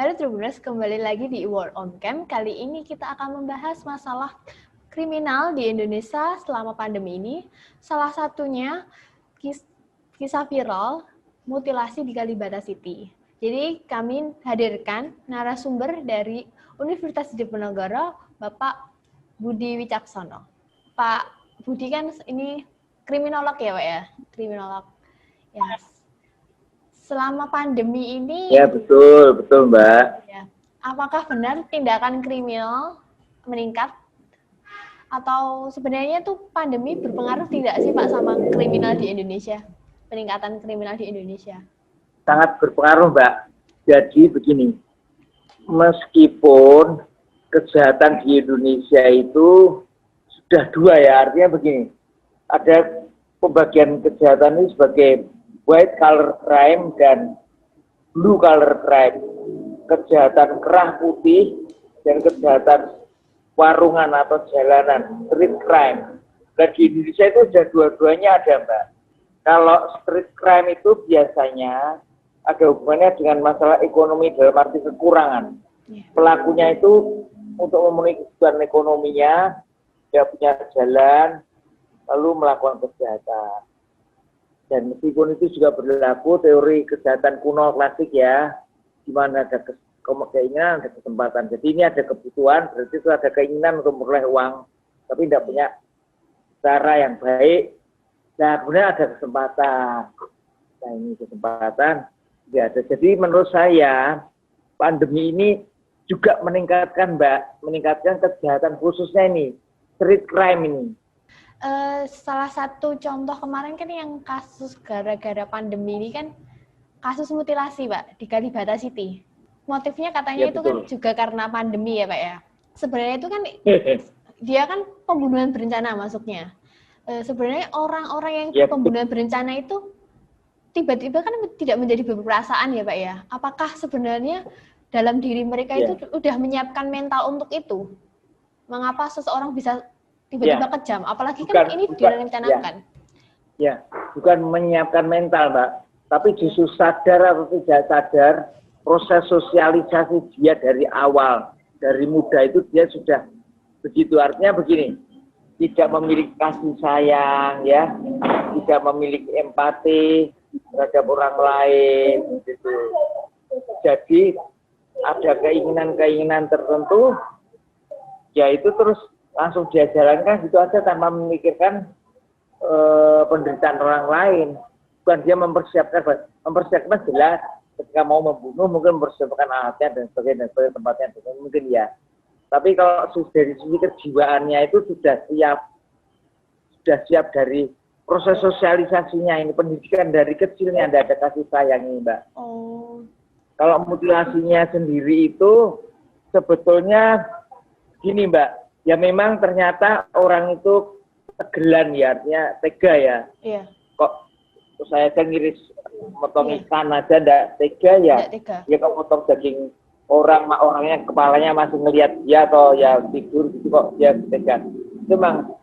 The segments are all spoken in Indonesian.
Halo Tribuners, kembali lagi di World on Cam. Kali ini kita akan membahas masalah kriminal di Indonesia selama pandemi ini. Salah satunya kisah viral mutilasi di Kalibata City. Jadi kami hadirkan narasumber dari Universitas Diponegoro, Bapak Budi Wicaksono. Pak Budi kan ini kriminolog ya Pak ya? Kriminolog. Yes. Selama pandemi ini... Ya, betul Mbak. Ya, apakah benar tindakan kriminal meningkat? Atau sebenarnya tuh pandemi berpengaruh tidak sih Pak sama kriminal di Indonesia? Peningkatan kriminal di Indonesia? Sangat berpengaruh Mbak. Jadi begini, meskipun kejahatan di Indonesia itu sudah dua ya, artinya begini, ada pembagian kejahatan ini sebagai white collar crime dan blue collar crime, kejahatan kerah putih dan kejahatan warungan atau jalanan, street crime. Dan di Indonesia itu sudah dua-duanya ada Mbak. Kalau street crime itu biasanya ada hubungannya dengan masalah ekonomi dalam arti kekurangan. Pelakunya itu untuk memenuhi kebutuhan ekonominya, dia punya jalan, lalu melakukan kejahatan. Dan meskipun itu juga berlaku teori kejahatan kuno klasik ya, di mana ada keinginan, ada kesempatan. Jadi ini ada kebutuhan, berarti itu ada keinginan untuk memperoleh uang, tapi tidak punya cara yang baik. Nah, kemudian ada kesempatan. Nah, ini kesempatan tidak ada. Jadi menurut saya, pandemi ini juga meningkatkan, Mbak, meningkatkan kejahatan khususnya ini, street crime ini. Salah satu contoh kemarin kan yang kasus gara-gara pandemi ini kan kasus mutilasi Pak di Kalibata City. Motifnya katanya ya, itu betul. Kan juga karena pandemi ya Pak ya. Sebenarnya itu kan dia kan pembunuhan berencana masuknya. Sebenarnya orang-orang yang ya, pembunuhan berencana itu tiba-tiba kan tidak menjadi berperasaan ya Pak ya. Apakah sebenarnya dalam diri mereka itu udah menyiapkan mental untuk itu? Mengapa seseorang bisa tiba-tiba kejam, apalagi kan ini direncanakan. Ya, bukan menyiapkan mental, Mbak, tapi justru sadar atau tidak sadar proses sosialisasi dia dari awal, dari muda itu dia sudah begitu. Artinya begini, tidak memiliki kasih sayang, ya, tidak memiliki empati terhadap orang lain, gitu. Jadi ada keinginan-keinginan tertentu, ya itu terus langsung dia jalankan gitu aja tanpa memikirkan penderitaan orang lain. Bukan dia mempersiapkan jelas ketika mau membunuh mungkin mempersiapkan alatnya dan sebagainya tempatnya mungkin ya. Tapi kalau dari sisi kejiwaannya itu sudah siap dari proses sosialisasinya ini, pendidikan dari kecilnya ada kasih sayang ini Mbak. Oh. Kalau mutilasinya sendiri itu sebetulnya gini Mbak. Ya memang ternyata orang itu tegelan ya, artinya tega ya. Iya. Kok saya kan ngiris motong ikan aja enggak tega ya. Tega. Ya kok motong daging orangnya kepalanya masih ngelihat dia atau ya tidur gitu kok dia tega. Itu memang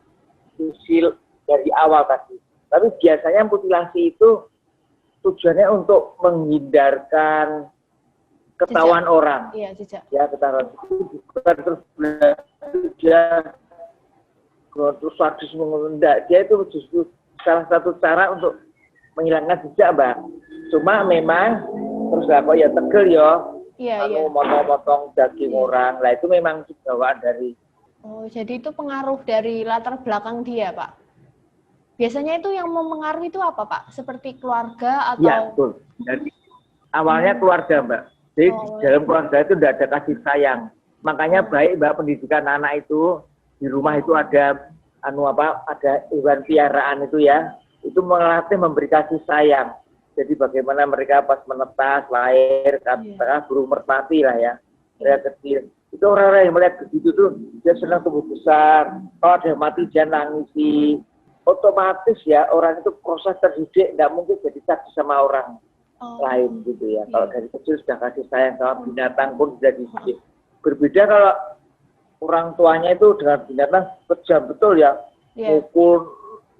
usil dari awal tadi. Tapi biasanya mutilasi itu tujuannya untuk menghindarkan ketahuan jejak. Orang. Iya, jejak. Ya, ketahuan. Bukan terus dia terus sadis mengendak. Dia itu justru salah satu cara untuk menghilangkan jejak, Mbak. Cuma memang terus apa ya tegel ya. Iya. Motong-motong daging orang. Lah itu memang bawaan dari. Oh, jadi itu pengaruh dari latar belakang dia, Pak. Biasanya itu yang mempengaruhi itu apa, Pak? Seperti keluarga atau? Ya, betul. Jadi awalnya keluarga, Mbak. Jadi dalam keluarga itu tidak ada kasih sayang. Makanya baik Mbak pendidikan anak itu di rumah itu ada ada hewan piaraan itu ya. Itu melatih memberi kasih sayang. Jadi bagaimana mereka pas menetas, lahir, katakanlah burung merpati lah ya. Mereka kecil. Itu orang-orang yang melihat begitu tuh dia senang tumbuh besar. Kalau ada yang mati dia nangisi. Otomatis ya orang itu proses terdidik nggak mungkin jadi sadis sama orang lain gitu ya. Kalau dari kecil sudah kasih sayang sama binatang pun sudah dididik. Berbeda kalau orang tuanya itu dengan binatang kejam betul ya. Mukul,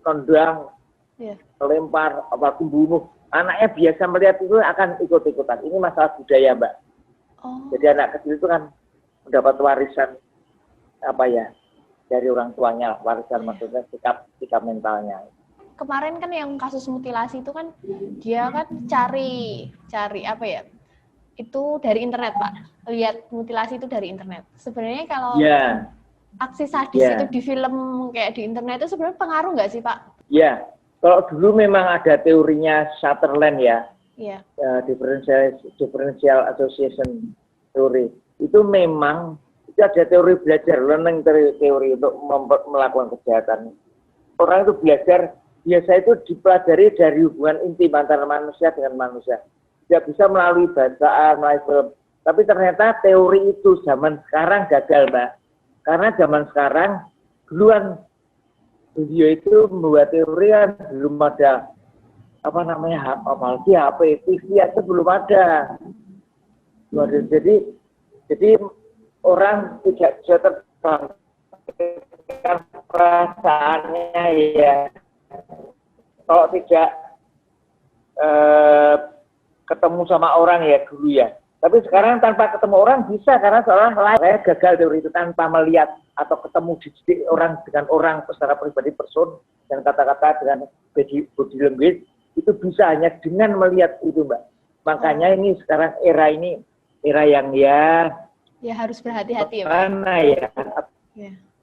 tendang, lempar, apapun bunuh. Anaknya biasa melihat itu akan ikut-ikutan. Ini masalah budaya Mbak. Oh. Jadi anak kecil itu kan mendapat warisan dari orang tuanya, warisan maksudnya sikap mentalnya. Kemarin kan yang kasus mutilasi itu kan dia kan cari itu dari internet, Pak. Lihat mutilasi itu dari internet. Sebenarnya kalau aksi sadis itu di film kayak di internet itu sebenarnya pengaruh nggak sih, Pak? Ya, kalau dulu memang ada teorinya Sutherland ya, differential association theory. Itu memang itu ada teori belajar, learning teori untuk melakukan kejahatan. Orang itu belajar biasa itu dipelajari dari hubungan intim antara manusia dengan manusia. Tidak bisa melalui bacaan, melalui film. Tapi ternyata teori itu zaman sekarang gagal, Mbak. Karena zaman sekarang duluan beliau itu membuat teori kan belum ada apalagi HP, TV itu belum ada. Jadi orang tidak bisa terbangkitkan perasaannya ya. Kalau tidak ketemu sama orang ya dulu ya. Tapi sekarang tanpa ketemu orang bisa karena seolah saya gagal teori itu tanpa melihat atau ketemu di orang dengan orang secara pribadi person dan kata-kata dengan body language itu bisa hanya dengan melihat itu, Mbak. Makanya ini sekarang era yang ya harus berhati-hati ya, Pak. Karena ya.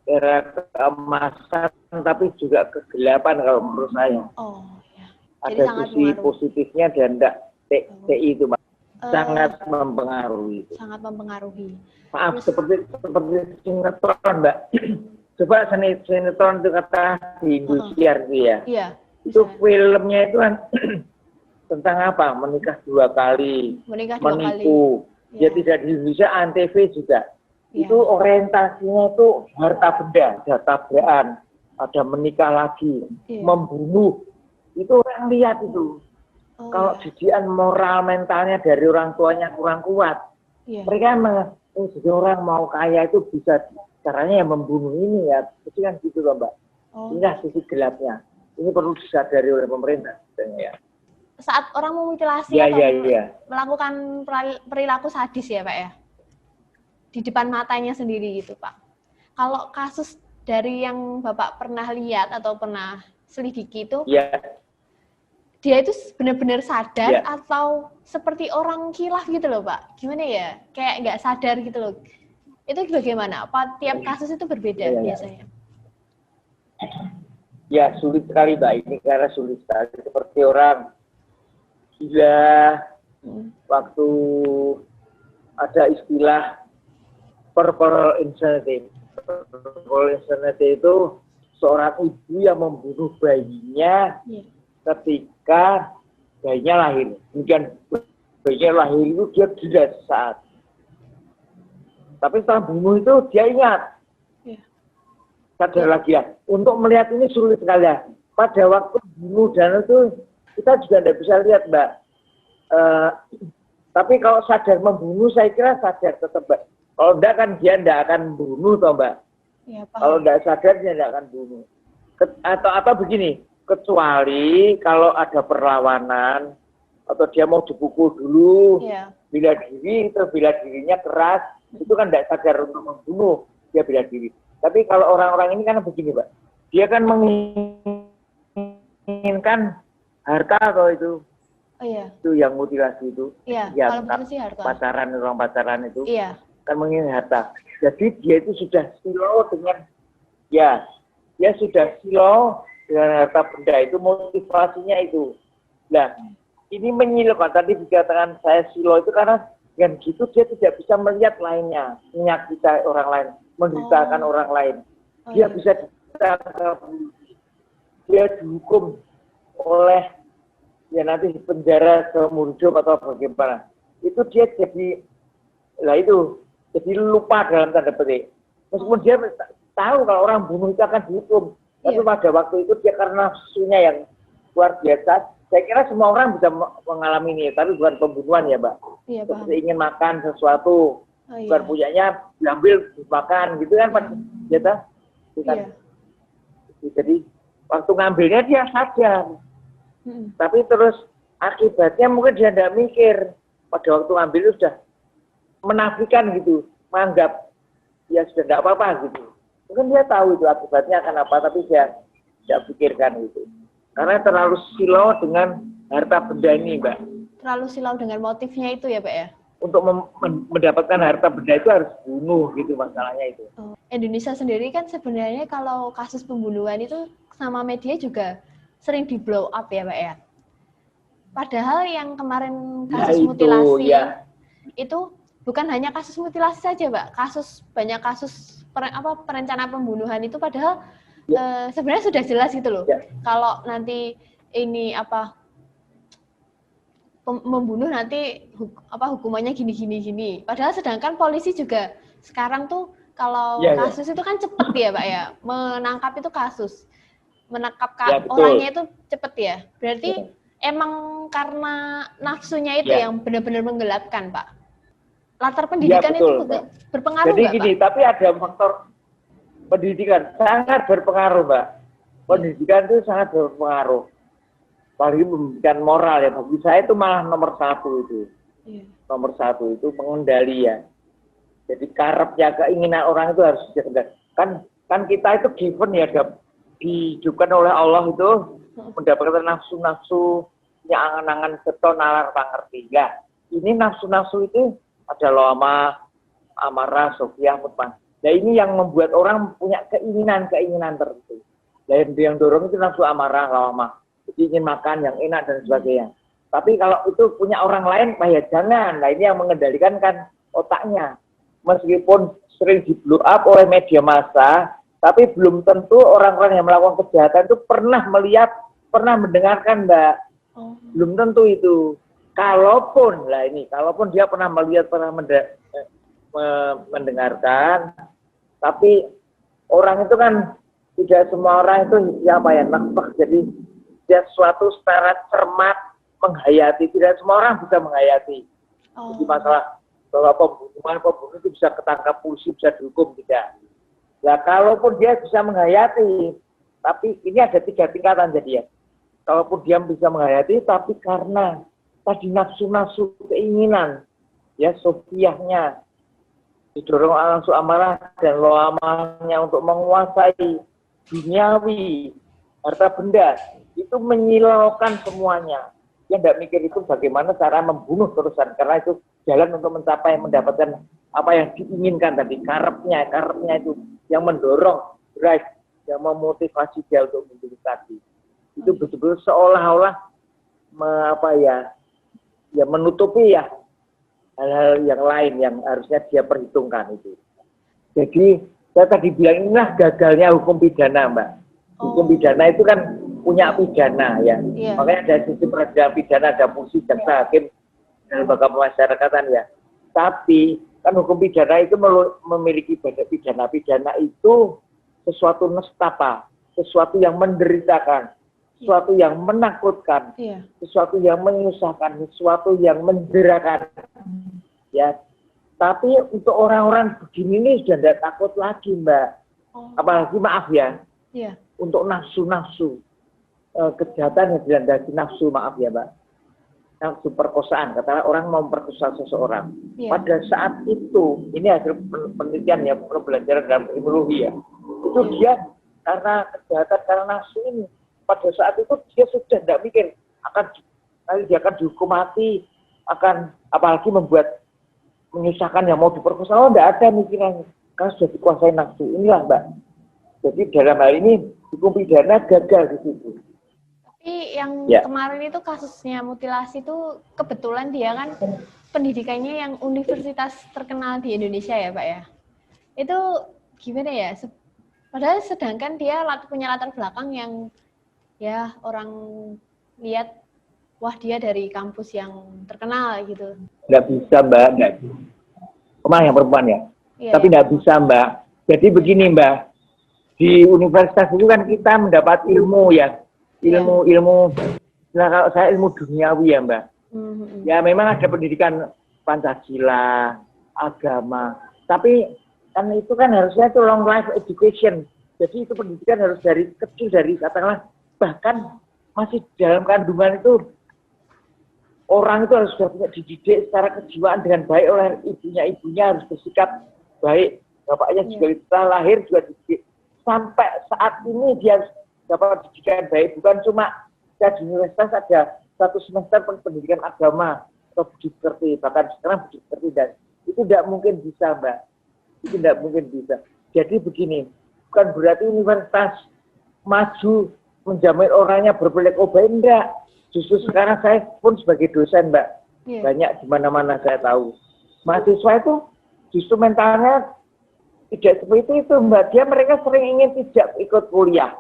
Era keemasan tapi juga kegelapan kalau menurut saya. Ada sisi positifnya dan enggak TI itu, Mbak. Sangat mempengaruhi. Sangat mempengaruhi. Maaf, seperti sinetron, Mbak. Coba sinetron itu kata di Indosiar itu ya. Iya. Itu filmnya itu kan tentang apa? Menikah dua kali, menipu. Dia tidak di Indonesia, Antv juga. Itu orientasinya itu harta benda, ada tabrakan, ada menikah lagi, membunuh. Itu orang lihat itu. Kalau didikan moral mentalnya dari orang tuanya kurang kuat, mereka jadi orang mau kaya itu bisa caranya yang membunuh ini ya, itu kan gitu loh, Mbak. Inilah sisi gelapnya. Ini perlu disadari oleh pemerintah. Ya. Saat orang memutilasi atau melakukan perilaku sadis ya, Pak ya, di depan matanya sendiri gitu, Pak. Kalau kasus dari yang Bapak pernah lihat atau pernah selidiki itu, dia itu benar-benar sadar atau seperti orang kilaf gitu loh, Pak? Gimana ya? Kayak nggak sadar gitu loh. Itu bagaimana? Apa tiap kasus itu berbeda biasanya? Ya, sulit sekali, Mbak. Ini karena sulit sekali. Seperti orang gila, waktu ada istilah purple insanity. Purple insanity itu seorang ibu yang membunuh bayinya ketika bayinya lahir. Kemudian bayinya lahir itu dia gila saat. Tapi setelah bunuh itu dia ingat. Sadar lagi ya. Untuk melihat ini sulit sekali ya. Pada waktu bunuh dan itu kita juga tidak bisa lihat, Mbak. Tapi kalau sadar membunuh saya kira sadar tetap, Mbak. Kalau enggak kan dia tidak akan bunuh, toh, Mbak. Kalau tidak sadar dia tidak akan bunuh. Atau begini. Kecuali kalau ada perlawanan atau dia mau dipukul dulu, bela diri, terus bela dirinya keras, itu kan tidak sadar untuk membunuh, dia bela diri. Tapi kalau orang-orang ini kan begini, Pak, dia kan menginginkan harta atau itu, itu yang mutilasi itu, yang orang pacaran itu, kan menginginkan harta. Jadi dia itu sudah silau dengan, dia sudah silau dengan harta benda itu, motivasinya itu. Nah, ini menyilaukan, tadi dikatakan saya silo itu karena dengan gitu dia tidak bisa melihat lainnya, menyakiti orang lain, menderitakan orang lain. Dia bisa ditangkap, dia dihukum oleh nanti di penjara seumur hidup atau bagaimana. Itu dia jadi lupa dalam tanda petik. Meskipun dia tahu kalau orang bunuh itu akan dihukum. Tapi pada waktu itu dia karena nafsunya yang luar biasa. Saya kira semua orang bisa mengalami ini, tapi bukan pembunuhan ya, Mbak. Seperti ingin makan sesuatu, bukan punyanya, diambil, dimakan, gitu kan, Pak. Jadi waktu ngambilnya dia sadar. Tapi terus akibatnya mungkin dia tidak mikir. Pada waktu ngambil itu sudah menafikan gitu, menganggap ya sudah tidak apa-apa gitu. Mungkin dia tahu itu akibatnya akan apa, tapi dia tidak pikirkan gitu. Karena terlalu silau dengan harta benda ini, Mbak. Terlalu silau dengan motifnya itu ya, Pak ya? Untuk mendapatkan harta benda itu harus bunuh gitu masalahnya itu. Indonesia sendiri kan sebenarnya kalau kasus pembunuhan itu sama media juga sering di blow up ya, Pak ya? Padahal yang kemarin kasus mutilasi itu bukan hanya kasus mutilasi saja, Pak. Banyak kasus perencana pembunuhan itu padahal sebenarnya sudah jelas gitu loh. Kalau nanti ini membunuh nanti hukumannya gini. Padahal sedangkan polisi juga sekarang tuh kalau kasus itu kan cepet ya, Pak ya. Menangkap itu kasus. Menangkap orangnya itu cepet ya. Berarti emang karena nafsunya itu yang benar-benar menggelapkan, Pak. Latar pendidikan itu berpengaruh nggak, Pak? Jadi gini, tapi ada faktor pendidikan sangat berpengaruh, Mbak. Pendidikan itu sangat berpengaruh. Apalagi pendidikan moral ya, bagi saya itu malah nomor satu itu. Nomor satu itu pengendali ya. Jadi karepnya, keinginan orang itu harus dijaga. Kan kita itu given ya, dihidupkan oleh Allah itu mendapatkan nafsu-nafsu yang angan-angan seton nalar pangerti. Ya, ini nafsu-nafsu itu ada lama, amarah, sofiah, mutman. Nah ini yang membuat orang punya keinginan tertentu. Dan yang dorong itu nafsu amarah, lama. Jadi ingin makan yang enak dan sebagainya. Tapi kalau itu punya orang lain, ya jangan. Nah ini yang mengendalikan kan otaknya. Meskipun sering di-blow up oleh media massa, tapi belum tentu orang-orang yang melakukan kejahatan itu pernah melihat, pernah mendengarkan, Mbak. Belum tentu itu. Kalaupun dia pernah melihat, pernah mendengarkan, tapi orang itu kan tidak semua orang itu nafkah. Jadi dia suatu secara cermat menghayati, tidak semua orang bisa menghayati. Jadi masalah bahwa pembunuh itu bisa ketangkap polisi, bisa dihukum, tidak. Ya kalaupun dia bisa menghayati, tapi ini ada 3 tingkatan jadi ya. Kalaupun dia bisa menghayati, tapi karena tadi nafsu-nafsu keinginan, ya sofiahnya, didorong nafsu amarah dan loamannya untuk menguasai duniawi, harta benda, itu menyilaukan semuanya. Dia tidak mikir itu bagaimana cara membunuh terusan, karena itu jalan untuk mencapai, mendapatkan apa yang diinginkan tadi, karepnya itu yang mendorong, drive, yang memotivasi dia untuk membunuh tadi. Itu betul-betul seolah-olah menutupi ya hal-hal yang lain yang harusnya dia perhitungkan itu. Jadi saya tadi bilang inilah gagalnya hukum pidana, Mbak. Hukum pidana itu kan punya pidana ya. Makanya ada sisi peradilan pidana, ada fungsi jaksa hakim dan lembaga pemasyarakatan ya. Tapi kan hukum pidana itu memiliki pidana. Pidana itu sesuatu nestapa, sesuatu yang menderitakan, sesuatu yang menakutkan, sesuatu yang menyusahkan, sesuatu yang menderakan. Ya. Tapi untuk orang-orang begini ini sudah tidak takut lagi, Mbak. Apalagi maaf ya, untuk nafsu-nafsu. Kejahatan yang dilandasi nafsu, maaf ya, Mbak. Nafsu perkosaan, katakanlah orang mau memperkosa seseorang. Pada saat itu, ini hasil penelitian ya, pembelajaran dalam kriminologi ya. Itu dia karena kejahatan, karena nafsu ini. Pada saat itu dia sudah tidak mikir nanti dia akan dihukum mati, akan apalagi menyusahkan yang mau diperkosa. Tidak ada mikiran, karena sudah dikuasai nafsu. Inilah, Mbak. Jadi dalam hal ini hukum pidana gagal di situ. Tapi yang kemarin itu kasusnya mutilasi itu kebetulan dia kan pendidikannya yang universitas terkenal di Indonesia ya, Pak ya. Itu gimana ya? Padahal sedangkan dia punya latar belakang yang ya orang lihat, wah dia dari kampus yang terkenal gitu. Nggak bisa, Mbak. Yang perempuan ya. Tapi nggak bisa, Mbak. Jadi begini, Mbak. Di universitas itu kan kita mendapat ilmu ya. Ilmu, nah kalau saya ilmu duniawi ya, Mbak. Ya memang ada pendidikan Pancasila, agama. Tapi kan itu kan harusnya itu long life education. Jadi itu pendidikan harus dari kecil, dari katakanlah bahkan masih dalam kandungan itu orang itu harus sudah punya dididik secara kejiwaan dengan baik oleh ibunya harus bersikap baik, bapaknya juga setelah lahir juga dididik. Sampai saat ini dia harus dapat pendidikan baik, bukan cuma di universitas ada 1 semester pendidikan agama atau budi pekerti, bahkan sekarang budi pekerti, dan itu tidak mungkin bisa, Mbak. Itu tidak mungkin bisa. Jadi begini, bukan berarti universitas maju menjamin orangnya berbelek baik, enggak. Justru sekarang saya pun sebagai dosen, Mbak, banyak di mana-mana saya tahu. Mahasiswa itu justru mentalnya tidak seperti itu, Mbak. Mereka sering ingin tidak ikut kuliah,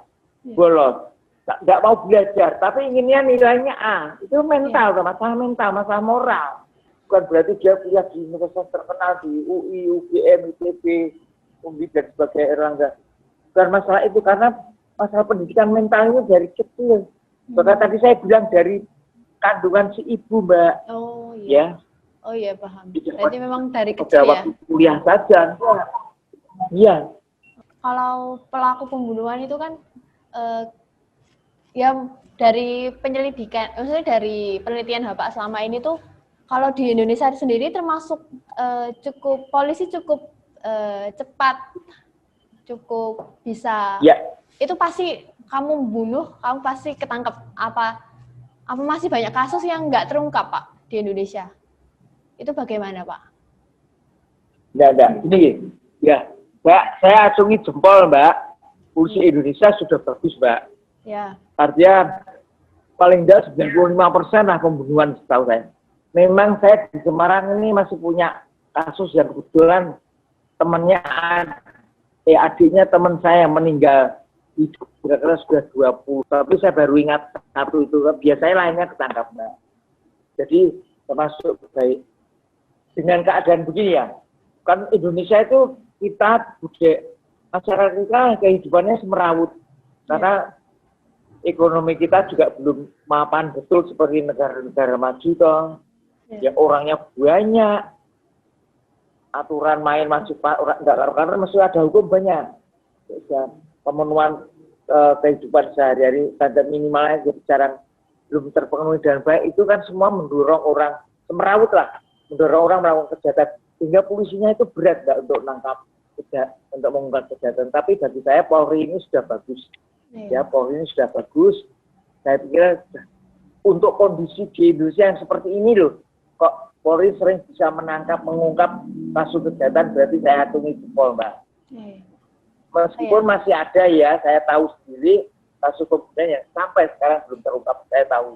bolos, nggak mau belajar, tapi inginnya nilainya A. Itu mental, masalah mental, masalah moral. Bukan berarti dia kuliah di universitas terkenal di UI, UGM, ITB, UNBI dan sebagainya, Erlangga. Bukan masalah itu, karena masalah pendidikan mental ini dari kecil. Bahkan tadi saya bilang dari kandungan si ibu, Mbak. Oh iya. Ya. Oh iya, paham. Berarti memang dari kecil ya? Kuliah saja. Iya. Kalau pelaku pembunuhan itu kan ya dari penyelidikan, maksudnya dari penelitian Bapak selama ini tuh, kalau di Indonesia sendiri termasuk polisi cukup cepat, cukup bisa. Ya. Itu pasti kamu bunuh, kamu pasti ketangkep. Apa masih banyak kasus yang nggak terungkap, Pak, di Indonesia? Itu bagaimana, Pak? Enggak. Ini ya, Mbak, saya acungi jempol, Mbak. Polisi Indonesia sudah bagus, Mbak. Ya. Artinya paling tidak 95% lah pembunuhan setahu saya. Memang saya di Semarang ini masih punya kasus yang kebetulan temannya, adiknya teman saya meninggal. Itu kira-kira sudah 20, tapi saya baru ingat satu itu. Biasanya lainnya ketangkap, Mbak. Jadi termasuk baik. Dengan keadaan begini ya, kan Indonesia itu kita masyarakat kita kehidupannya semerawut. Karena ekonomi kita juga belum mapan betul seperti negara-negara maju toh. Ya orangnya banyak, aturan main masuk orang enggak, karena masih ada hukum banyak. Ya, pemenuhan kehidupan sehari-hari standar minimalnya jadi jarang belum terpenuhi dengan baik, itu kan semua mendorong orang semerawut lah, mendorong orang melakukan kejahatan, sehingga polisinya itu berat enggak untuk menangkap untuk mengungkap kejahatan. Tapi bagi saya Polri ini sudah bagus. Ya, Polri ini sudah bagus. Saya pikir untuk kondisi di Indonesia yang seperti ini loh, kok Polri sering bisa mengungkap kasus kejahatan, berarti saya atungi jempol, Mbak. Meskipun masih ada ya, saya tahu sendiri kasus pembunuhan yang sampai sekarang belum terungkap, saya tahu.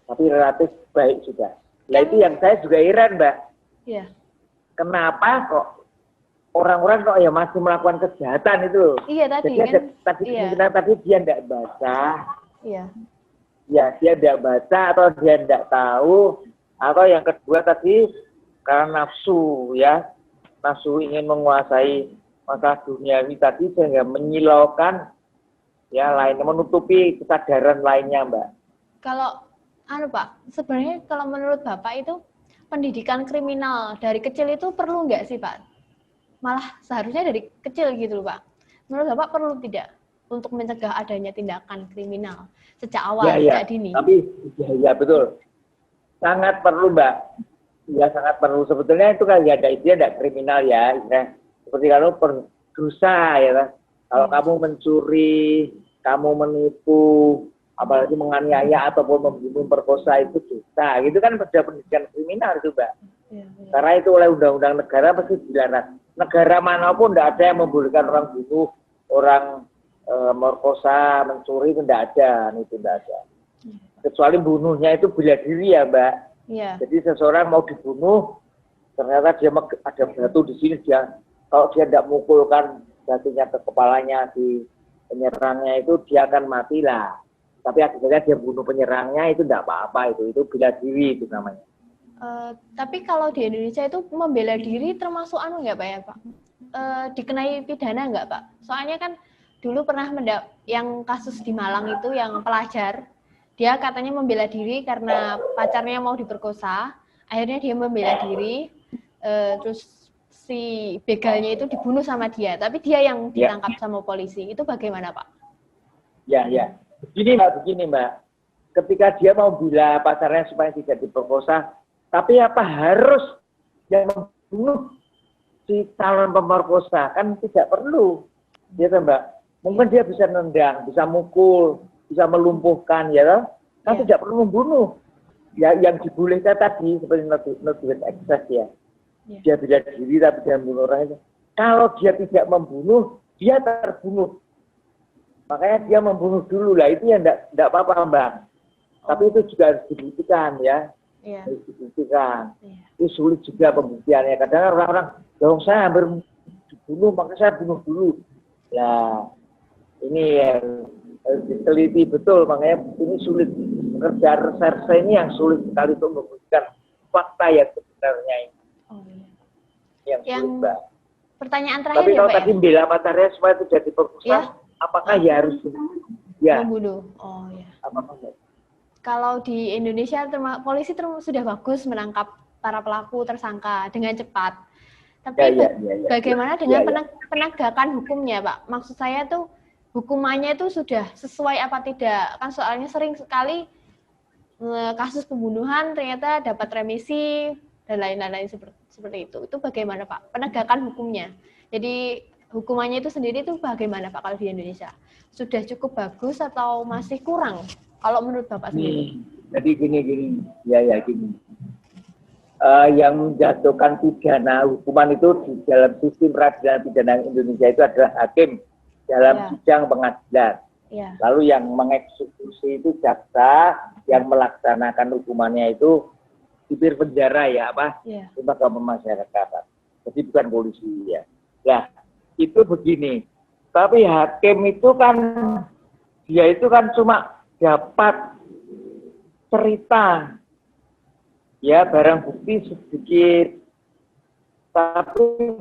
Tapi relatif baik sudah. Nah itu yang saya juga heran, Mbak. Kenapa kok orang-orang kok ya masih melakukan kejahatan itu? Iya tadi. Jadi kan, tadi dia tidak baca. Ya dia tidak baca atau dia tidak tahu, atau yang kedua tadi karena nafsu ya, nafsu ingin menguasai masalah duniawi tadi sehingga menyilaukan ya lainnya, menutupi kesadaran lainnya, Mbak. Kalau Pak, sebenarnya kalau menurut Bapak itu pendidikan kriminal dari kecil itu perlu nggak sih, Pak? Malah seharusnya dari kecil gitu loh, Pak. Menurut Bapak perlu tidak untuk mencegah adanya tindakan kriminal sejak awal, sejak dini? Tapi ya betul. Sangat perlu, Mbak. Ya sangat perlu. Sebetulnya itu kan ya ada istilah tidak kriminal ya. Seperti kalau berdosa ya kan. Kalau kamu mencuri, kamu menipu, apalagi menganiaya ataupun membunuh, perkosa, itu dosa. Itu kan sudah pendidikan kriminal itu, Mbak. Karena itu oleh undang-undang negara pasti dilarang. Negara manapun tidak ada yang membolehkan orang bunuh, orang merkosa, mencuri, itu tidak ada. Itu tidak ada. Kecuali bunuhnya itu bela diri ya, Mbak. Jadi seseorang mau dibunuh, ternyata dia ada batu di sini, kalau dia tidak memukulkan batunya ke kepalanya si penyerangnya itu, dia akan mati lah. Tapi akhirnya dia bunuh penyerangnya, itu tidak apa-apa, itu bela diri itu namanya. Tapi kalau di Indonesia itu membela diri termasuk nggak Pak ya Pak? Dikenai pidana nggak Pak? Soalnya kan dulu pernah yang kasus di Malang itu yang pelajar, dia katanya membela diri karena pacarnya mau diperkosa, akhirnya dia membela diri, terus si begalnya itu dibunuh sama dia, tapi dia yang ditangkap sama polisi. Itu bagaimana, Pak? Ya. Begini Mbak. ketika dia mau bela pacarnya supaya tidak diperkosa, tapi apa harus yang membunuh si calon pemerkosa? Kan tidak perlu, ya Mbak. Mungkin dia bisa nendang, bisa mukul, bisa melumpuhkan, ya kan? Kan tidak perlu membunuh. Ya, yang dibolehkan tadi seperti not with excess ya. Dia bela diri tapi dia membunuh orang itu. Kalau dia tidak membunuh, dia terbunuh. Makanya dia membunuh dulu lah, itu ya enggak apa-apa Mbak. Tapi itu juga harus dibuktikan ya. Harus dibuktikan. Itu sulit juga pembuktiannya. Kadang orang-orang, dong saya hampir dibunuh, maka saya bunuh dulu. Ya, ini yang harus diteliti betul, makanya ini sulit. Pekerjaan reserse ini yang sulit sekali untuk membuktikan fakta yang sebenarnya ini. Yang sulit, Mbak. Pertanyaan terakhir tapi ya, kalau Pak, tadi bela pacarnya supaya tidak diperkosa, apakah ya harus membunuh? Oh ya. Apakah? Kalau di Indonesia polisi sudah bagus menangkap para pelaku tersangka dengan cepat. Tapi bagaimana dengan penegakan hukumnya, Pak? Maksud saya tuh hukumannya itu sudah sesuai apa tidak? Kan soalnya sering sekali kasus pembunuhan ternyata dapat remisi dan lain-lain seperti itu. Itu bagaimana, Pak? Penegakan hukumnya. Jadi hukumannya itu sendiri itu bagaimana, Pak, kalau di Indonesia? Sudah cukup bagus atau masih kurang? Kalau menurut Bapak sendiri? Jadi gini. Yang menjatuhkan pidana hukuman itu di dalam sistem peradilan pidana Indonesia itu adalah hakim dalam sidang pengadilan. Lalu yang mengeksekusi itu jaksa, yang melaksanakan hukumannya itu sipir penjara lembaga pemasyarakatan. Jadi bukan polisi ya. Nah, itu begini. Tapi hakim itu kan dia itu kan cuma dapat cerita, ya barang bukti sedikit, tapi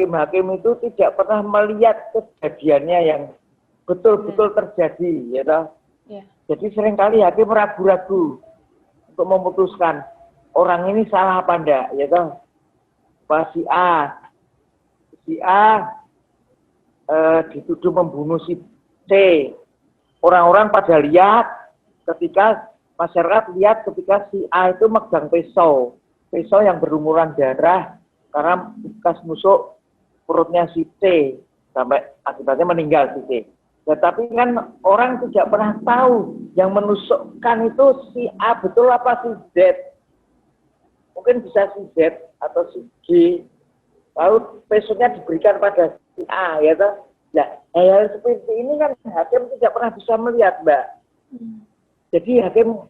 hakim itu tidak pernah melihat kejadiannya yang betul-betul terjadi, ya toh. Jadi seringkali hakim ragu-ragu untuk memutuskan orang ini salah apa enggak, ya toh. Si A dituduh membunuh si C. Orang-orang pada lihat ketika masyarakat lihat ketika si A itu megang pisau yang berlumuran darah karena bekas nusuk perutnya si C sampai akibatnya meninggal si C. Tetapi kan orang tidak pernah tahu yang menusukkan itu si A betul apa si Z. Mungkin bisa si Z atau si G. Lalu besoknya diberikan pada si A, ya toh. Nah, hal seperti ini kan hakim tidak pernah bisa melihat, Mbak. Jadi hakim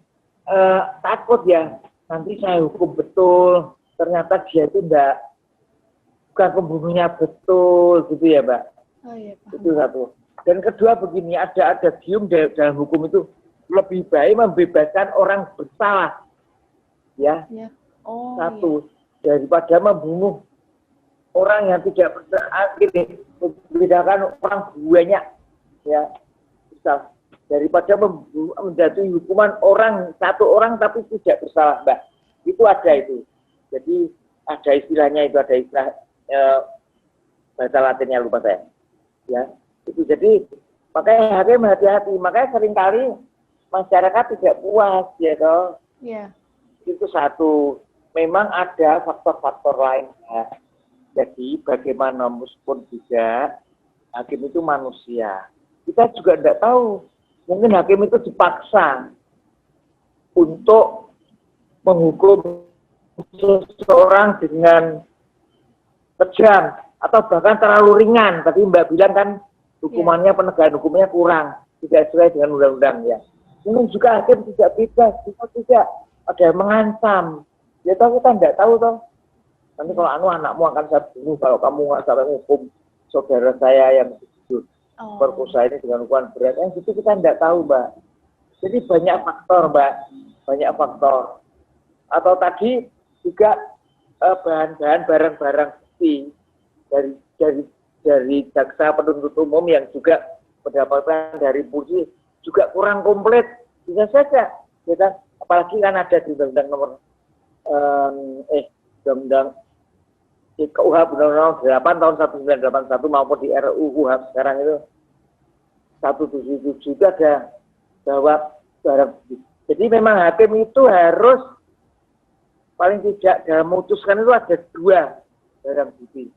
takut ya, nanti saya hukum betul, ternyata dia itu bukan pembunuhnya betul, gitu ya, Mbak. Itu satu. Dan kedua begini, ada gium dalam hukum itu lebih baik membebaskan orang bersalah, ya. Satu, daripada membunuh orang yang tidak bersalah, membedakan orang banyak, ya. Misal, daripada menjatuhi hukuman satu orang tapi tidak bersalah, Mbak. Itu ada itu. Jadi ada istilahnya itu, ada istilah bahasa Latinnya lupa saya. Ya, itu jadi makanya hakim hati-hati. Makanya seringkali masyarakat tidak puas, ya toh. Itu satu. Memang ada faktor-faktor lain, ya. Jadi bagaimana pun juga hakim itu manusia. Kita juga tidak tahu. Mungkin hakim itu dipaksa untuk menghukum seseorang dengan kejam atau bahkan terlalu ringan. Tapi Mbak bilang kan hukumannya penegakan hukumnya kurang, tidak sesuai dengan undang-undang ya. Mungkin juga hakim tidak bebas, tidak ada yang mengancam. Ya toh kita tidak tahu toh. Nanti kalau anakmu akan saya bunuh kalau kamu nggak sampai hukum saudara saya yang perkosa ini dengan hukuman berat. Yang itu kita tidak tahu, Mbak. Jadi banyak faktor, Mbak. Banyak faktor. Atau tadi juga bahan-bahan barang-barang bukti dari jaksa penuntut umum yang juga mendapatkan dari polisi juga kurang komplit. Bisa saja. Kita, apalagi kan ada di undang-undang nomor undang-undang KUHP Undang-Undang 8 tahun 1981 maupun di RUU KUHP sekarang itu 177 itu ada bahwa barang bukti. Jadi memang hakim itu harus paling tidak dalam memutuskan itu ada 2 barang bukti.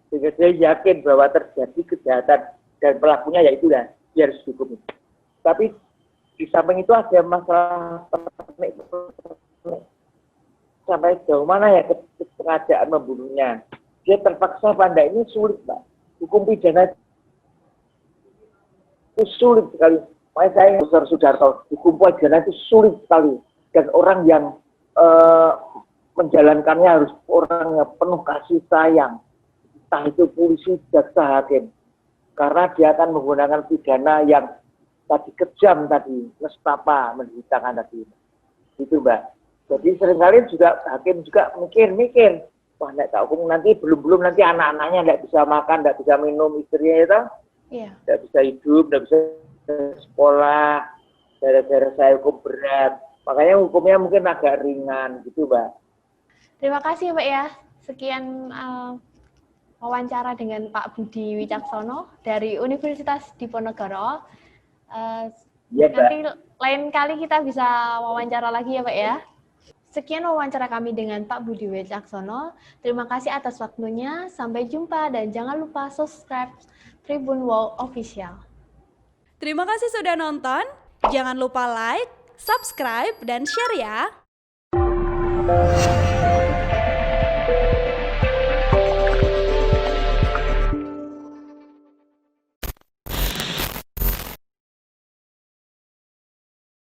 Sehingga dia yakin bahwa terjadi kejahatan dan pelakunya yaitu dia harus dihukum. Tapi di samping itu ada masalah sampai sejauh mana ya kesengajaan membunuhnya. Dia terpaksa pada ini sulit, Pak. Hukum pidana itu sulit sekali. Makanya saya Profesor Sudarto, hukum pidana itu sulit sekali. Dan orang yang menjalankannya harus orang yang penuh kasih sayang. Entah itu polisi, jaksa, hakim. Karena dia akan menggunakan pidana yang tadi kejam tadi, nestapa, menceritakan tadi. Itu, Mbak. Jadi seringkali juga hakim juga mikir, wah nek tak hukum nanti belum nanti anak-anaknya tidak bisa makan, tidak bisa minum, istrinya itu tidak bisa hidup, tidak bisa sekolah, gara-gara saya hukum berat. Makanya hukumnya mungkin agak ringan gitu, Mbak. Terima kasih, Mbak ya. Sekian wawancara dengan Pak Budi Wicaksono dari Universitas Diponegoro. Nanti lain kali kita bisa wawancara lagi ya, Pak ya. Sekian wawancara kami dengan Pak Budi Wicaksono. Terima kasih atas waktunya. Sampai jumpa dan jangan lupa subscribe Tribun Wow Official. Terima kasih sudah nonton. Jangan lupa like, subscribe, dan share ya.